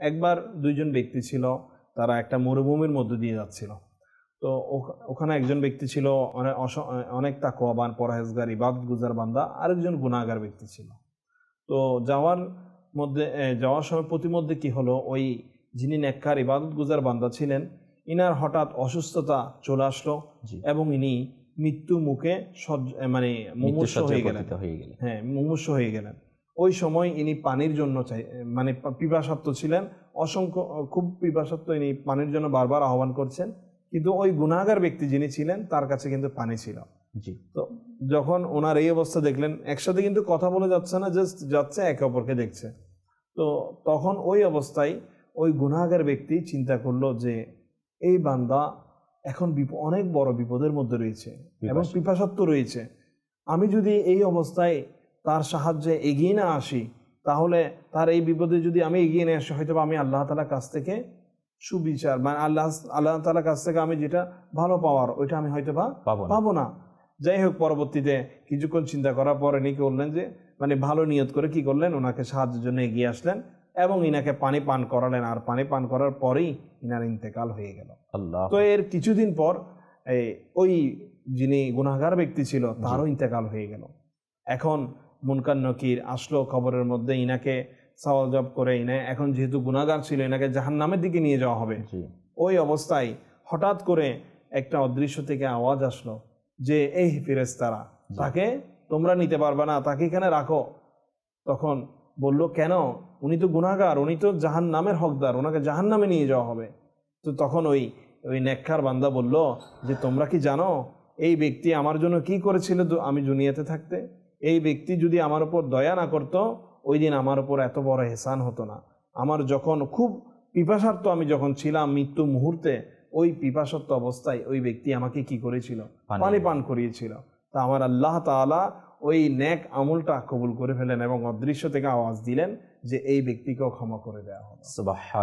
একবার দুইজন ব্যক্তি ছিল, তারা একটা মরুভূমির মধ্য দিয়ে যাচ্ছিল। তো ওখানে একজন ব্যক্তি ছিল অনেক তাকওয়াবান, পরহেজগার, ইবাদত গুজার বান্দা, আরেকজন গুনাহগার ব্যক্তি ছিল। তো যাওয়ার সময় প্রতিমধ্যে কি হলো, ওই যিনি নেককার ইবাদত গুজার বান্দা ছিলেন, ইনার হঠাৎ অসুস্থতা চলে আসলো এবং ইনি মৃত্যু মুখে মুমূর্ষ হয়ে গেলেন। হ্যাঁ, মুমূর্ষ হয়ে গেলেন। ওই সময় ইনি পানির জন্য পিপাসার্থ ছিলেন, খুব পিপাসার্থ। ইনি পানির জন্য বারবার আহ্বান করছেন, কিন্তু ওই গুনাহগার ব্যক্তি যিনি ছিলেন তার কাছে কিন্তু পানি ছিল। তো যখন ওনার এই অবস্থা দেখলেন, একসাথে কিন্তু কথা বলে যাচ্ছে না, জাস্ট যাচ্ছে, একে অপরকে দেখছে। তো তখন ওই অবস্থায় ওই গুনাহগার ব্যক্তি চিন্তা করলো যে এই বান্দা এখন অনেক বড় বিপদের মধ্যে রয়েছে এবং পিপাসার্থ রয়েছে। আমি যদি এই অবস্থায় তার সাহায্যে এগিয়ে না আসি, তাহলে তার এই বিপদে যদি আমি এগিয়ে নিয়ে আসি, হয়তো আমি আল্লাহ তাআলার কাছ থেকে সুবিচার, আল্লাহ তাআলার কাছ থেকে আমি যেটা ভালো পাওয়ার, ওইটা আমি হয়তো পাবো না। যাই হোক, পরবর্তীতে কিছুক্ষণ চিন্তা করার পরে ইনি করলেন যে ভালো নিয়ত করে কি করলেন, ওনাকে সাহায্যের জন্য এগিয়ে আসলেন এবং ইনাকে পানি পান করালেন। আর পানি পান করার পরেই ইনার ইন্তেকাল হয়ে গেল। তো এর কিছুদিন পর ওই যিনি গুনাহগার ব্যক্তি ছিল তারও ইন্তেকাল হয়ে গেল। এখন মুনকার নকির আসলো খবরের মধ্যে, ইনাকে সওয়াল জব করে এখন যেহেতু গুনাহগার ছিল, ইনাকে জাহান্নামের দিকে নিয়ে যাওয়া হবে। ওই অবস্থায় হঠাৎ করে একটা অদৃশ্য থেকে আওয়াজ আসলো যে এই ফেরেশতারা, তাকে তোমরা নিতে পারবে না, তাকে এখানে রাখো। তখন বলল, কেন? উনি তো গুনাহগার, উনি তো জাহান্নামের হকদার, ওনাকে জাহান্নামে নিয়ে যাওয়া হবে। তো তখন ওই নেককার বান্দা বলল যে তোমরা কি জানো এই ব্যক্তি আমার জন্য কি করেছিল আমি দুনিয়াতে থাকতে? এই ব্যক্তি যদি আমার উপর দয়া না করত, ওই দিন আমার উপর এত বড় এহসান হতো না। আমার যখন খুব পিপাসার্থ আমি যখন ছিলাম মৃত্যু মুহূর্তে, ওই পিপাসার্থ অবস্থায় ওই ব্যক্তি আমাকে কি করেছিল? পানি পান করিয়েছিল। তা আমার আল্লাহ তাআলা ওই নেক আমলটা কবুল করে ফেলেন এবং অদৃশ্য থেকে আওয়াজ দিলেন যে এই ব্যক্তিকেও ক্ষমা করে দেওয়া হবে।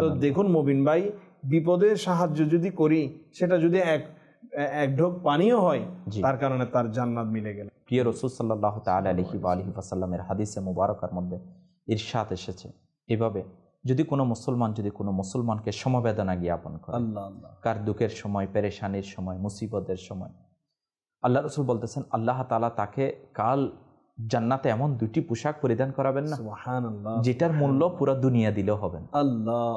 তো দেখুন মুবিন ভাই, বিপদে সাহায্য যদি করি, সেটা যদি এক ঢোক পানিও হয়, তার কারণে তার জান্নাত মিলে গেল। প্রিয় রাসূল সাল্লাল্লাহু তাআলা আলাইহি ওয়া আলিহি ওয়াসাল্লামের হাদিসে মুবারকার মধ্যে ইরশাদ এসেছে, এভাবে যদি কোনো মুসলমানকে সমবেদনা জ্ঞাপন করে, কার দুঃখের সময়, পেরেশানির সময়, মুসিবতের সময়, আল্লাহ রাসূল বলতেছেন আল্লাহ তাআলা তাকে কাল জান্নাতে এমন দুটি পোশাক পরিধান করাবেন না, সুবহানাল্লাহ, যেটার মূল্য পুরো দুনিয়া দিলেও হবে না। আল্লাহ